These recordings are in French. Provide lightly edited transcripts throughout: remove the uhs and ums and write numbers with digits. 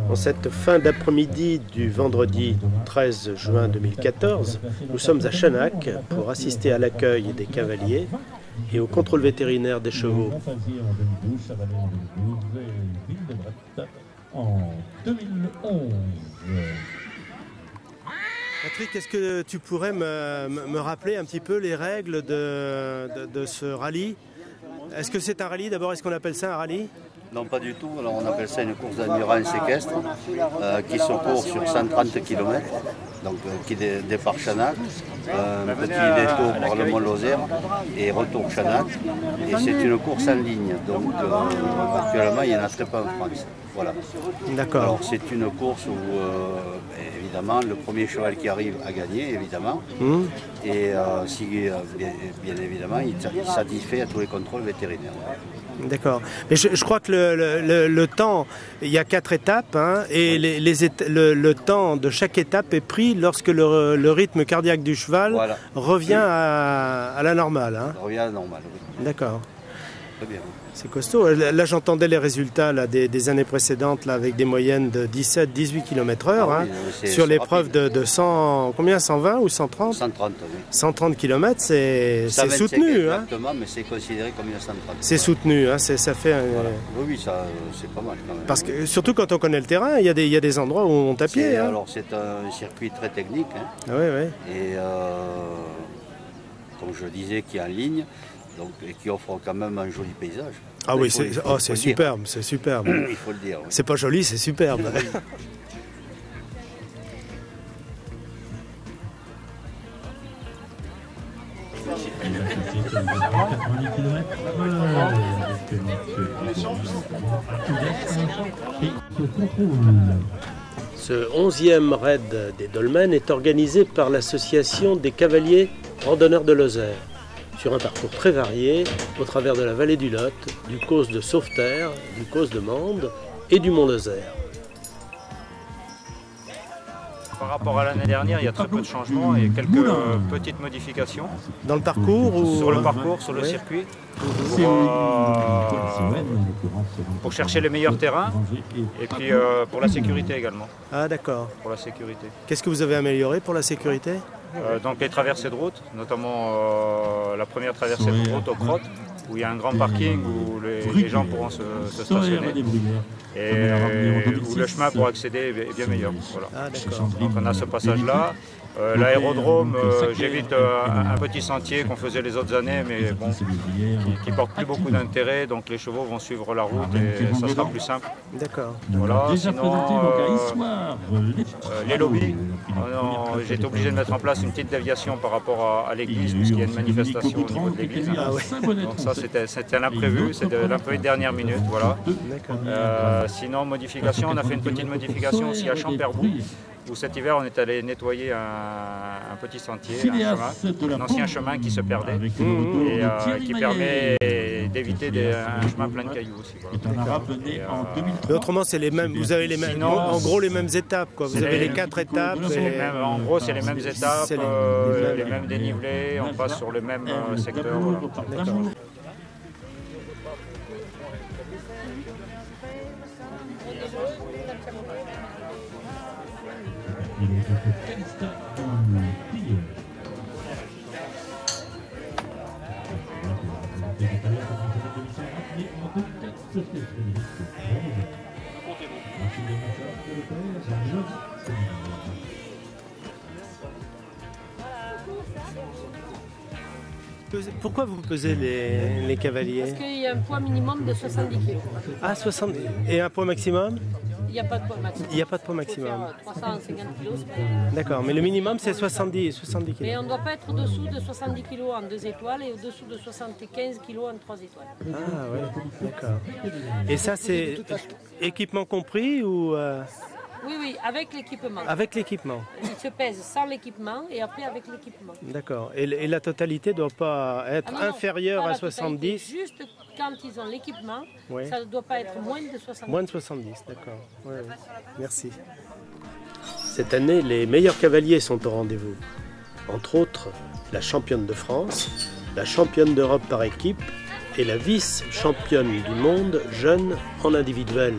En cette fin d'après-midi du vendredi 13 juin 2014, nous sommes à Chanac pour assister à l'accueil des cavaliers et au contrôle vétérinaire des chevaux. Patrick, est-ce que tu pourrais me rappeler un petit peu les règles de ce rallye? Est-ce que c'est un rallye d'abord? Est-ce qu'on appelle ça un rallye? Non, pas du tout. Alors, on appelle ça une course d'endurance équestre qui se court sur 130 km, donc qui départ Chanac, un petit détour par le Mont-Lozère et retour Chanac. Et c'est une course en ligne, donc actuellement il y en a très peu en France. Voilà. D'accord. Alors c'est une course où évidemment le premier cheval qui arrive a gagné, évidemment. Et si, bien évidemment il satisfait à tous les contrôles vétérinaires. D'accord. Mais je crois que le temps, il y a 4 étapes, hein, et le temps de chaque étape est pris lorsque le rythme cardiaque du cheval revient à la normale. Hein. Revient à la normale, oui. D'accord. Très bien. C'est costaud. Là, j'entendais les résultats là, des années précédentes là, avec des moyennes de 17-18 km/h hein, sur l'épreuve de 100, combien, 120 ou 130 130, oui. 130 km, c'est soutenu. Exactement, hein. Mais c'est considéré comme une 130. C'est soutenu, hein, ça fait un... Voilà. Oui, ça, c'est pas mal quand même. Parce que, surtout quand on connaît le terrain, il y a des endroits où on monte à pied. Hein. Alors c'est un circuit très technique. Hein. Ah, oui. Et comme je disais, qui est en ligne. Donc, et qui offre quand même un joli paysage. Ah oui, c'est superbe, c'est superbe. Il faut le dire. Oui. C'est pas joli, c'est superbe. Ce 11e raid des Dolmens est organisé par l'association des cavaliers randonneurs de Lozère, sur un parcours très varié au travers de la vallée du Lot, du Causse de Sauveterre, du Causse de Mende et du Mont-Lozère. Par rapport à l'année dernière, il y a très peu de changements et quelques petites modifications. Dans le parcours ou... Sur le parcours, sur le circuit, pour chercher les meilleurs terrains et puis pour la sécurité également. Ah d'accord. Pour la sécurité. Qu'est-ce que vous avez amélioré pour la sécurité? Donc les traversées de route, notamment la première traversée de route au Crotte, où il y a un grand parking où les gens pourront se stationner et où le chemin pour accéder est bien meilleur. Voilà. Ah, d'accord. Donc on a ce passage-là. L'aérodrome, j'évite un petit sentier qu'on faisait les autres années, mais bon, qui porte plus beaucoup d'intérêt, donc les chevaux vont suivre la route et ça sera plus simple. D'accord. Voilà, sinon, les lobbies, j'ai été obligé de mettre en place une petite déviation par rapport à l'église, puisqu'il y a une manifestation au niveau de l'église. Ah, ouais. Donc ça, c'était l'imprévu, c'était l'imprévu de dernière minute, voilà. Sinon, modification, on a fait une petite modification aussi à Champerbou, où cet hiver on est allé nettoyer un petit sentier, un ancien chemin qui se perdait et qui permet d'éviter un chemin plein de cailloux aussi. Voilà. Mais autrement, c'est les mêmes. Vous avez les mêmes, sinon, en gros les mêmes étapes, quoi. Vous avez les 4 étapes. En gros, c'est les mêmes étapes, les mêmes dénivelés. On passe sur le même secteur. Voilà. Pourquoi vous pesez les cavaliers? Parce qu'il y a un poids minimum de 70 kg. Ah, 70. Et un poids maximum? Il n'y a pas de poids maximum. Il n'y a pas de poids maximum. 350 kg. D'accord, mais le minimum c'est 70 kg. Mais on ne doit pas être au-dessous de 70 kg en 2 étoiles et au-dessous de 75 kg en 3 étoiles. Ah ouais, d'accord. Et ça c'est équipement compris ou Oui, avec l'équipement. Avec l'équipement. Il se pèse sans l'équipement et après avec l'équipement. D'accord. Et la totalité ne doit pas être inférieure à 70? Juste quand ils ont l'équipement, ouais. Ça ne doit pas être moins de 70. Moins de 70, d'accord. Ouais, ouais. Merci. Cette année, les meilleurs cavaliers sont au rendez-vous. Entre autres, la championne de France, la championne d'Europe par équipe et la vice-championne du monde jeune en individuel.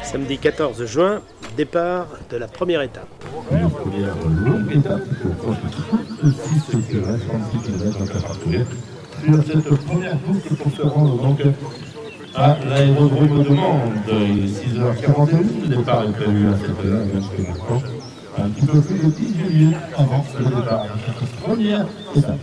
Samedi 14 juin, départ de la première étape. Première longue étape pour 36 km, 36 km d'interparcours. Sur cette première boucle pour se rendre donc à l'aérodrome de Mende. Il est 6h41, le départ est prévu à cette heure, maintenant, un petit peu plus de 18 minutes avant le départ. Première étape.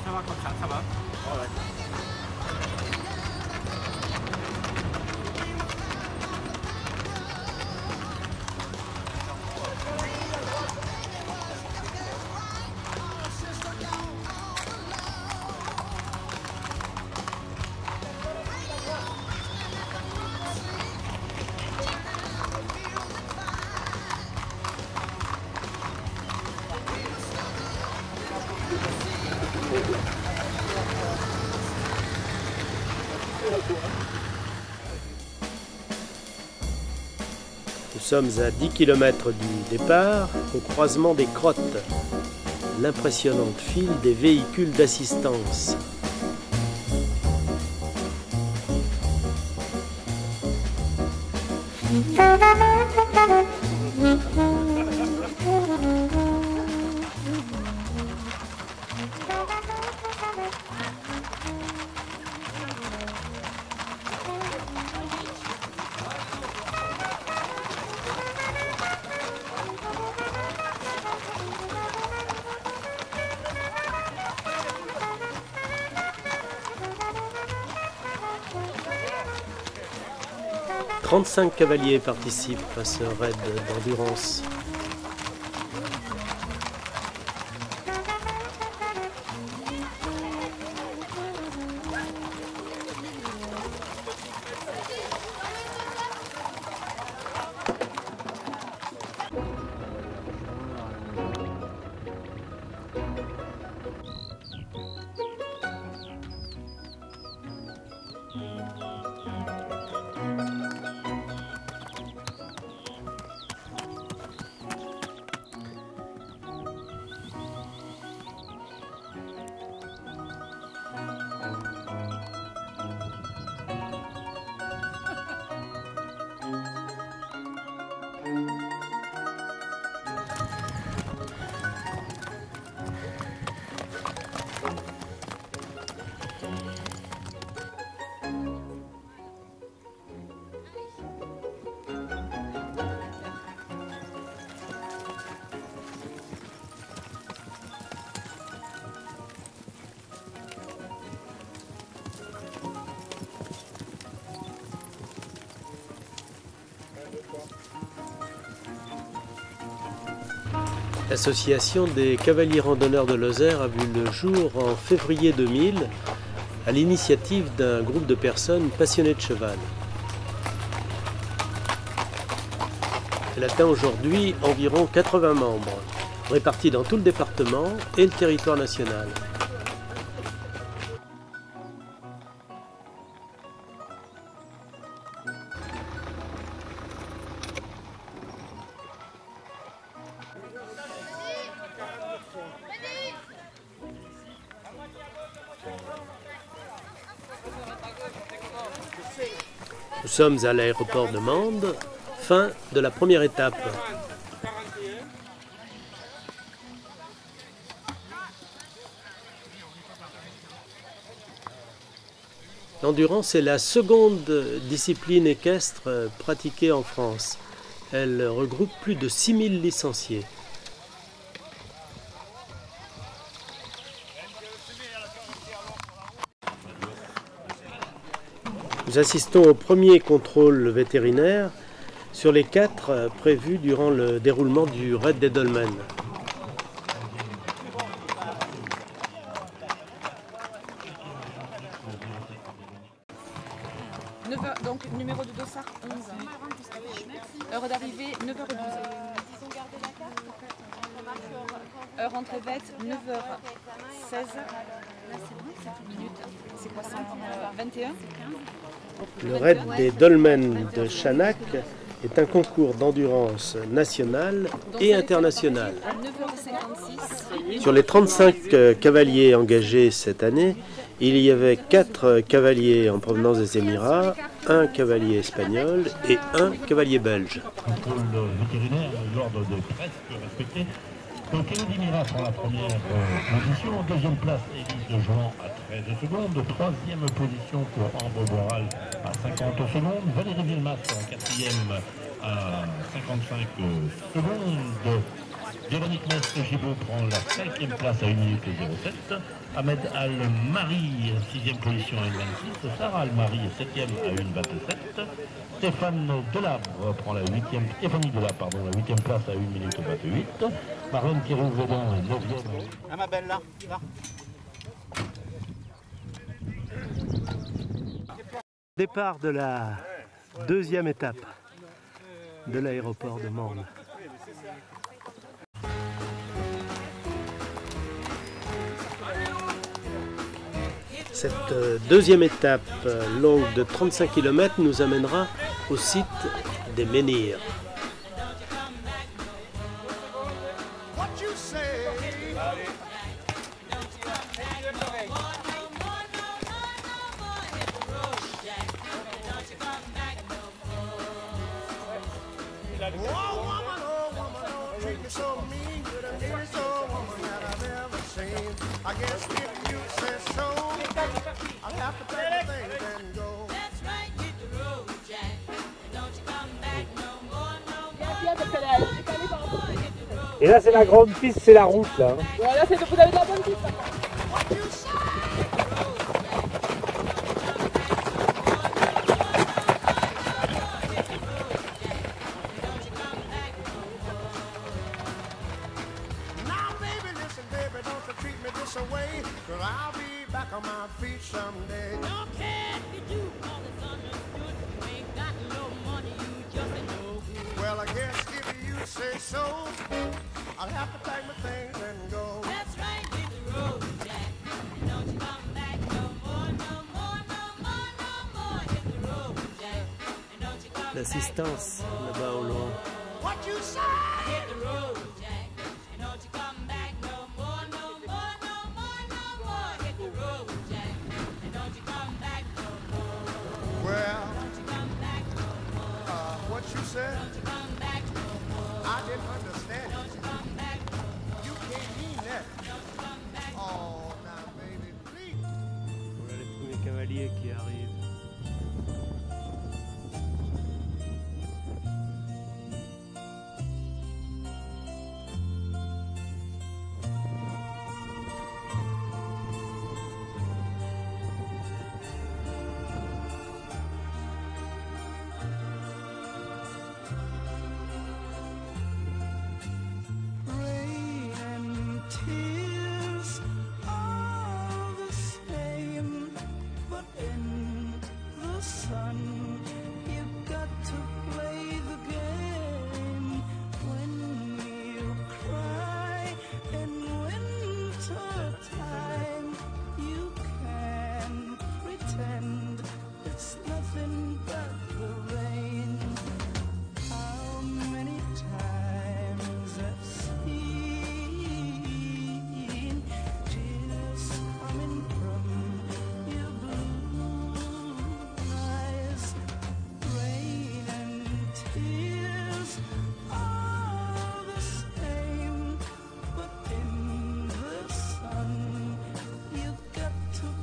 Ça va comme ça va. Ouais. Nous sommes à 10 km du départ, au croisement des Crottes, l'impressionnante file des véhicules d'assistance. « 35 cavaliers participent à ce raid d'endurance. L'association des cavaliers randonneurs de Lozère a vu le jour en février 2000 à l'initiative d'un groupe de personnes passionnées de cheval. Elle atteint aujourd'hui environ 80 membres, répartis dans tout le département et le territoire national. Nous sommes à l'aéroport de Mende, fin de la première étape. L'endurance est la seconde discipline équestre pratiquée en France. Elle regroupe plus de 6000 licenciés. Nous assistons au premier contrôle vétérinaire sur les 4 prévus durant le déroulement du raid des Dolmens. Donc numéro de dossard 11. Heure d'arrivée 9h12. Heure entrée bête 9h16. C'est quoi ça 21 Le raid des dolmens de Chanak est un concours d'endurance national et international. À 9h56. Sur les 35 cavaliers engagés cette année, il y avait 4 cavaliers en provenance des Émirats, 1 cavalier espagnol et 1 cavalier belge. Contrôle vétérinaire, l'ordre de presque respecté. Donc Elodie Mira prend la première position. En deuxième place, Élise de Jean à 13 secondes. Troisième position pour Ambre Boral à 50 secondes. Valérie Vilmas en quatrième à 55 secondes. Véronique Mestre-Gibaud prend la 5e place à 1 minute 07. Ahmed Al-Mari, 6e position à 1,26. Sarah Al-Mari, 7e à 1,27. Stéphanie Delabre, pardon, la 8e place à 1 minute 28. Marlène Thierry-Védan, 9e. Ah ma belle, là. Départ de la deuxième étape de l'aéroport de Mende. Cette deuxième étape longue de 35 km nous amènera au site des menhirs. I guess if you say so, I'll have to take the things and go. That's right, hit the road, Jack. And don't you come back no more, no more. Et là c'est la grande piste, c'est la route là. Voilà, vous avez de la bonne piste. Away, 'cause I'll be back on my feet someday. No care if you do, all it's understood. You ain't got no money, you just ain't no good. Well, I guess if you say so, I'll have to pack my things and go. That's right, hit the road, Jack. And don't you come back no more, no more, no more, no more. Hit the road, Jack. And don't you come back L'assistance là-bas au loin. What you say? Hit the road, Jack. And don't you come back no more, no more, no more, no more. Hit the road, Jack. And don't you come back no more. Well, don't you come back no more. What you said? Don't you come back no more. I didn't understand. Don't you come back no more. You can't mean that. Don't you come back no more. Oh, now baby, please. Voilà les premiers cavaliers qui arrivent.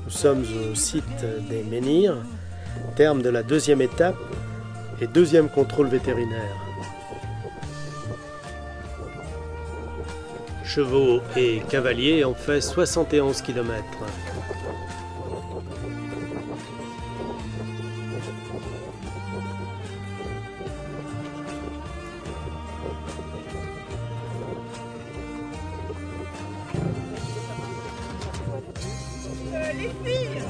Nous sommes au site des menhirs, terme de la deuxième étape et deuxième contrôle vétérinaire. Chevaux et cavaliers ont fait 71 km. Les filles.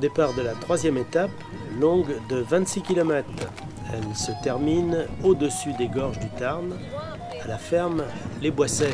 départ de la troisième étape, longue de 26 km. Elle se termine au-dessus des gorges du Tarn, à la ferme Les Boissets.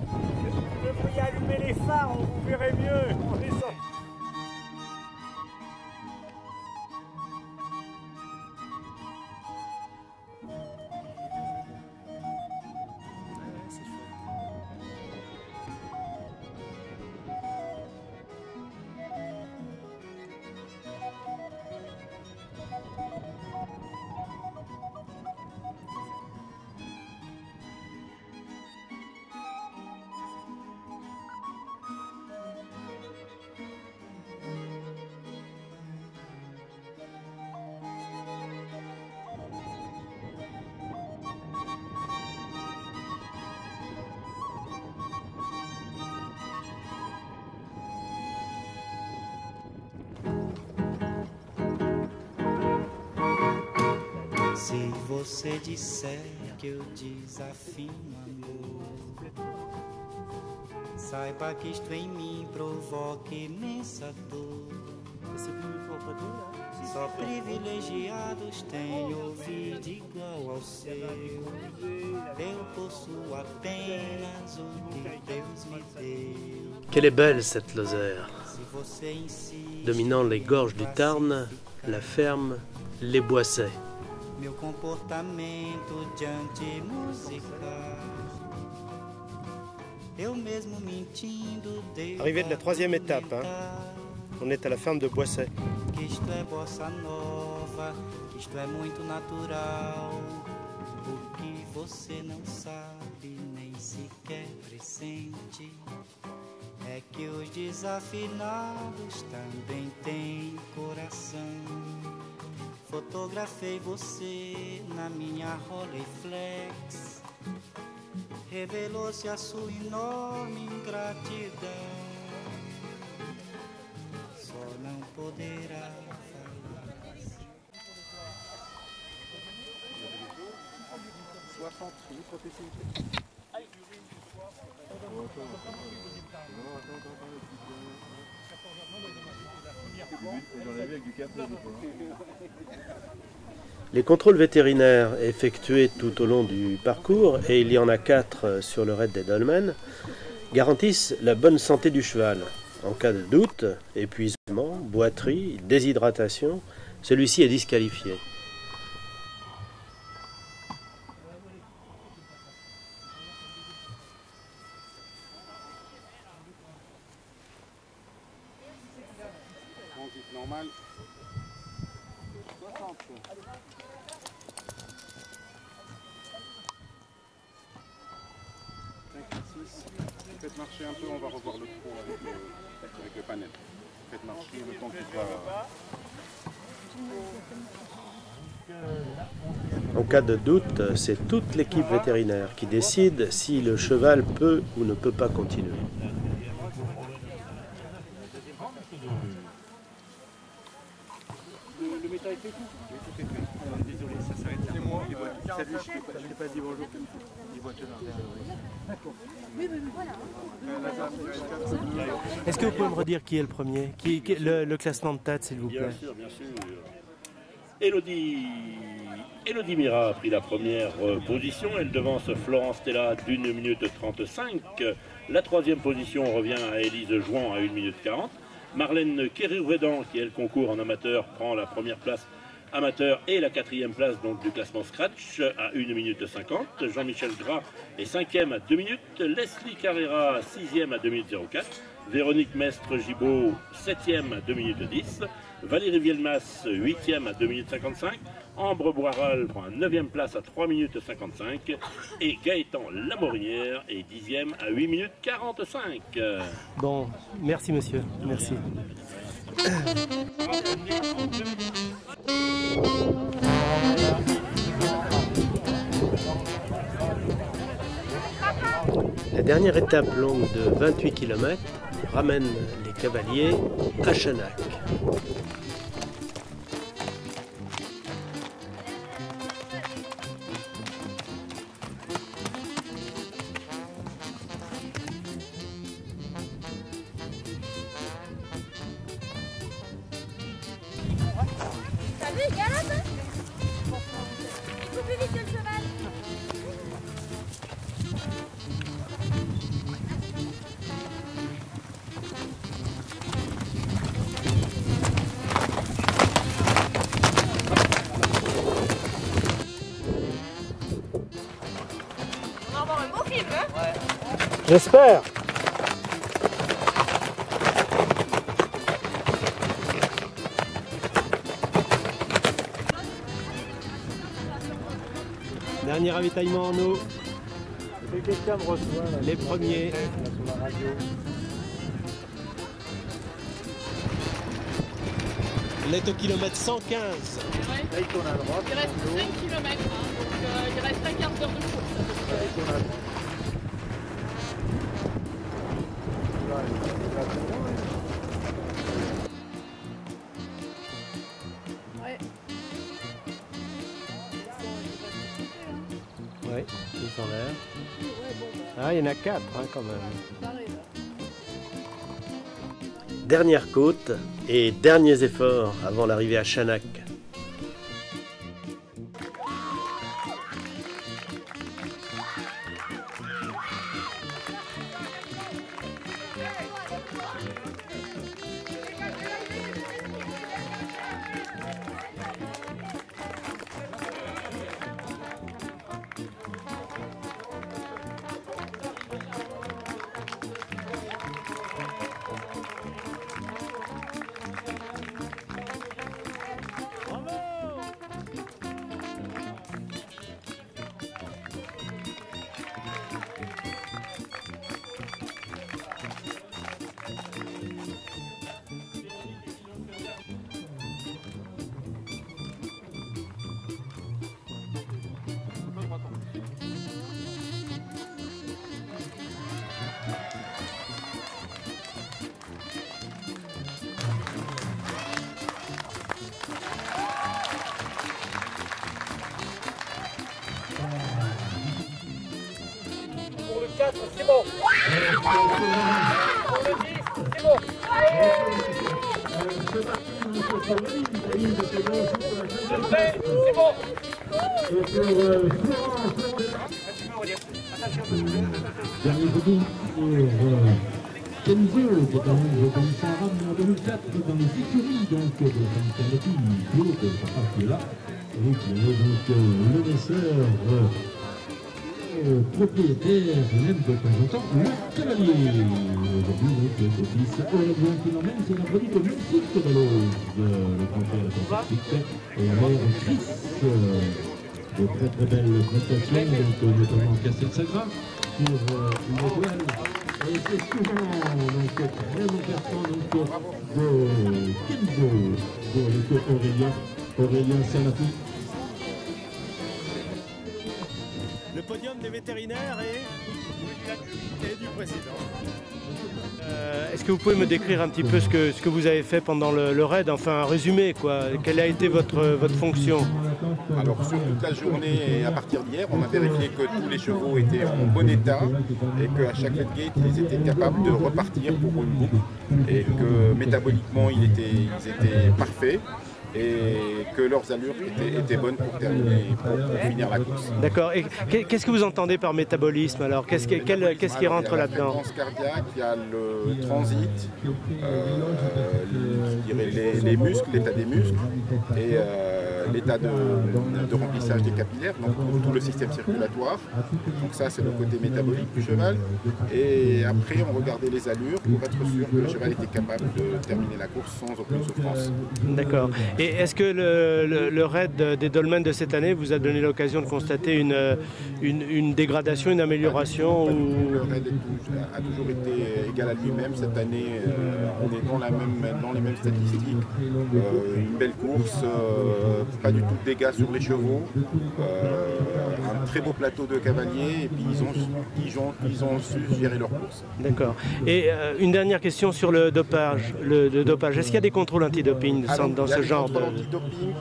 Vous devriez allumer les phares, on vous verrait mieux. On les sent. Se você disser que eu desafio amor, saiba que isto em mim provoca imensa dor. Só privilegiados têm ouvido igual ao seu. Eu possuo apenas o que Deus me deu. Qu'elle est belle cette Lozère. Dominant les gorges du Tarn, la ferme Les Boissets. Meu comportamento diante musical. Eu mesmo mentindo devo. Arrivée de la troisième étape, hein. On est à la ferme de Boissets. Que isto é bossa nova, que isto é muito natural. O que você não sabe nem sequer pressente é que os desafinados também têm coração. Fotografei você na minha Rolleiflex. Revelou-se a sua enorme ingratidão. Só não poderá falar. 60 protégés. Les contrôles vétérinaires effectués tout au long du parcours, et il y en a 4 sur le raid des dolmens, garantissent la bonne santé du cheval. En cas de doute, épuisement, boiterie, déshydratation, celui-ci est disqualifié. Transit normal. 60. Faites marcher un peu, on va revoir le trou avec le panel. Faites marcher le temps qu'il va. En cas de doute, c'est toute l'équipe vétérinaire qui décide si le cheval peut ou ne peut pas continuer. Le métal est fait tout. Tout est fait. Désolé, ça s'arrête là. C'est moi. Je t'ai pas dit bonjour. Il voit te Est-ce que vous pouvez me redire qui est le premier, le classement de tête, s'il vous plaît? Bien sûr, bien sûr. Elodie Mira a pris la première position. Elle devance Florence Stella d'1 minute 35. La troisième position revient à Élise Jouan à 1 minute 40. Marlène Kéré-Ouédan, qui elle concourt en amateur, prend la première place amateur et la quatrième place donc du classement scratch à 1 minute 50. Jean-Michel Gras est 5e à 2 minutes. Leslie Carrera 6e à 2 minutes 04. Véronique Mestre-Gibaud 7e à 2 minutes 10. Valérie Vielmas 8e à 2 minutes 55. Ambre Boiral prend la 9e place à 3 minutes 55. Et Gaëtan Lamorinière est 10e à 8 minutes 45. Bon, merci monsieur, merci. La dernière étape longue de 28 km ramène les cavaliers à Chanac. T'as vu, il galope, hein? Il court plus vite que le cheval. On va avoir un beau film, hein? Ouais. J'espère. Dernier ravitaillement en eau. Quelqu'un me reçoit là, Les premiers. Là, sur la radio. On est au kilomètre 115. Là, il tourne à droite. Il reste 5 km, hein, donc il reste un quart d'heure de course. Là, il tourne à droite. Là, il va tout droit, Ouais. Oui, ils sont l'air. Ah, il y en a 4 hein, quand même. Dernière côte et derniers efforts avant l'arrivée à Chanac. Pour le 4, c'est bon. Pour le 10, c'est bon. C'est bon. Dernier coup pour Kenzo, qui est un membre comme Sarah en 2004 dans les écuries donc, de Saint-Canopy, Claude, papa qui est là, et qui est donc le naisseur propriétaire, même de temps en temps, le cavalier. Aujourd'hui, donc, office Aurélien qui l'emmène, c'est l'après-midi de Mexique de l'Ose, le grand-père de Mexique, et la mère Chris. De très très belles prestations, donc notamment Castel-Sagra pour une étoile. Et c'est souvent donc, très bon carton de Kenzo pour Aurélien Salafi. Le podium des vétérinaires et du président. Est-ce que vous pouvez me décrire un petit peu ce que vous avez fait pendant le raid, enfin un résumé quoi, quelle a été votre fonction? Alors sur toute la journée et à partir d'hier, on a vérifié que tous les chevaux étaient en bon état et qu'à chaque gate ils étaient capables de repartir pour une boucle et que métaboliquement ils étaient parfaits et que leurs allures étaient bonnes pour terminer, pour finir la course. D'accord. Et qu'est-ce que vous entendez par métabolisme alors? Qu'est-ce qui rentre là-dedans? Il y a la fréquence cardiaque, il y a le transit, je dirais les muscles, l'état des muscles et l'état de remplissage des capillaires, donc tout le système circulatoire. Donc ça c'est le côté métabolique du cheval. Et après on regardait les allures pour être sûr que le cheval était capable de terminer la course sans aucune souffrance. D'accord. Et est-ce que le raid des dolmens de cette année vous a donné l'occasion de constater une dégradation, une amélioration Le raid a toujours été égal à lui-même. Cette année, on est dans les mêmes statistiques. Une belle course, pas du tout de dégâts sur les chevaux, un très beau plateau de cavaliers et puis ils ont su gérer leur course. D'accord. Et une dernière question sur le dopage. Le dopage. Est-ce qu'il y a des contrôles antidoping dans ce genre de... Antidoping,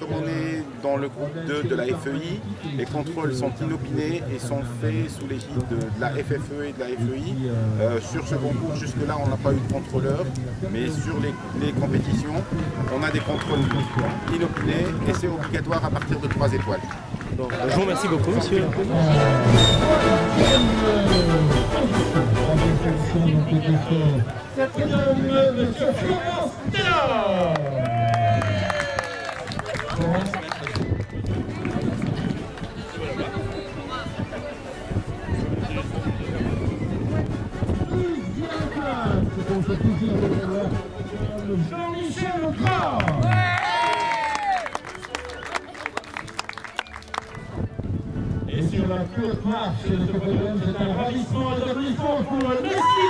comme on est dans le groupe 2 de la FEI, les contrôles sont inopinés et sont faits sous l'égide de la FFE et de la FEI. Sur ce concours, jusque-là, on n'a pas eu de contrôleur, mais sur les compétitions, on a des contrôles inopinés et c'est obligatoire à partir de 3 étoiles. Bon, je vous remercie beaucoup, monsieur. Jean-Michel Lecras. Et sur la courte marche de ce podium, c'est un ravissement et d'applaudissements pour Messi.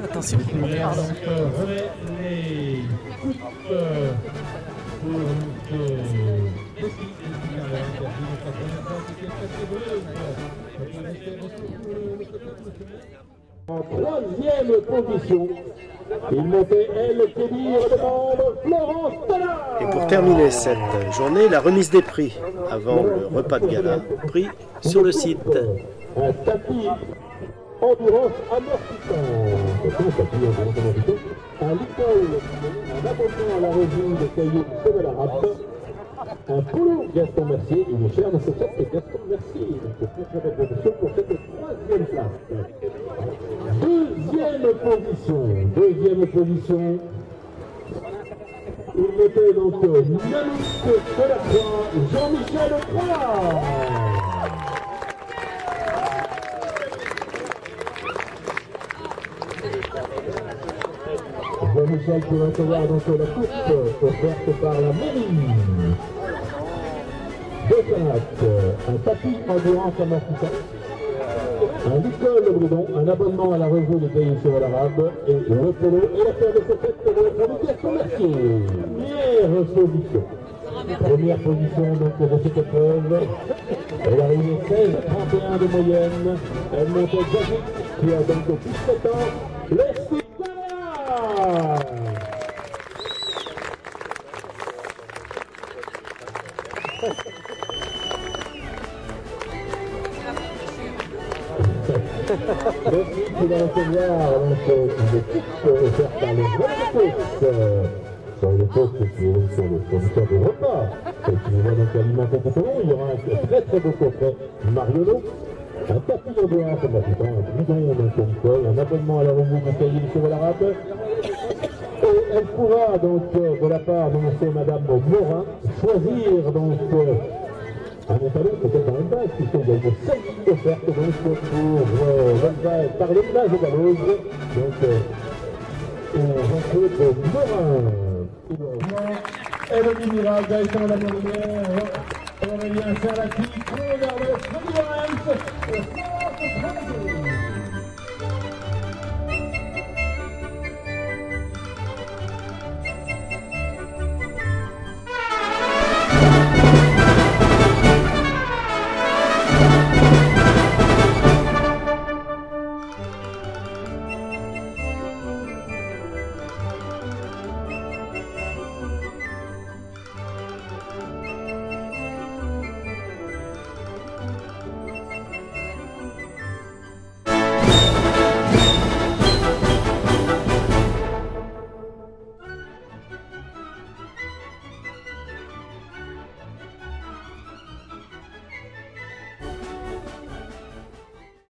Attention. Les coupes pour en troisième position, il montait elle qui demande Florence Tallard. Et pour terminer cette journée, la remise des prix avant le repas de gala, prix sur le site. Un tapis endurance amortissant. Un licol, un abonnement à la revue de cahiers du Cheval Arabe, un polo Gaston Mercier, une chaire de chaussette et Gaston Mercier. Donc, très belle position pour cette troisième place. Deuxième position. Il était donc Nanouk Delacroix, Jean-Michel Lecras. Jean-Michel qui va recevoir donc la coupe offerte par la mairie. Deux sacs, un tapis endurance amortissant, un licol Bridon, un abonnement à la revue des cahiers Cheval Arabe et le polo et la paire de chaussettes de Gaston Mercier. Première position donc de cette épreuve. Elle a réuni 16,31 de moyenne. Elle montait Jagic qui a donc 17 ans. Leslie Tallard. Leslie qui va recevoir donc une équipe offerte par les Rolls sur les postes qui est sur le fournisseur de repas et qui va donc alimenter tout au long. Il y aura un très beau coffret Mariolo, un tapis en dehors comme habitant, un bidon donc licol, un abonnement à la revue du cahier du Cheval Arabe. Et elle pourra donc de la part de monsieur et madame Morin choisir donc un pantalon peut-être dans une base, puisqu'il y a une série offerte donc pour par le village de Galloz. Donc Jean-Claude Morin. Elodie Mira, Gaëtan Lamorinière, Aurélien Serlati, Claude Hermès,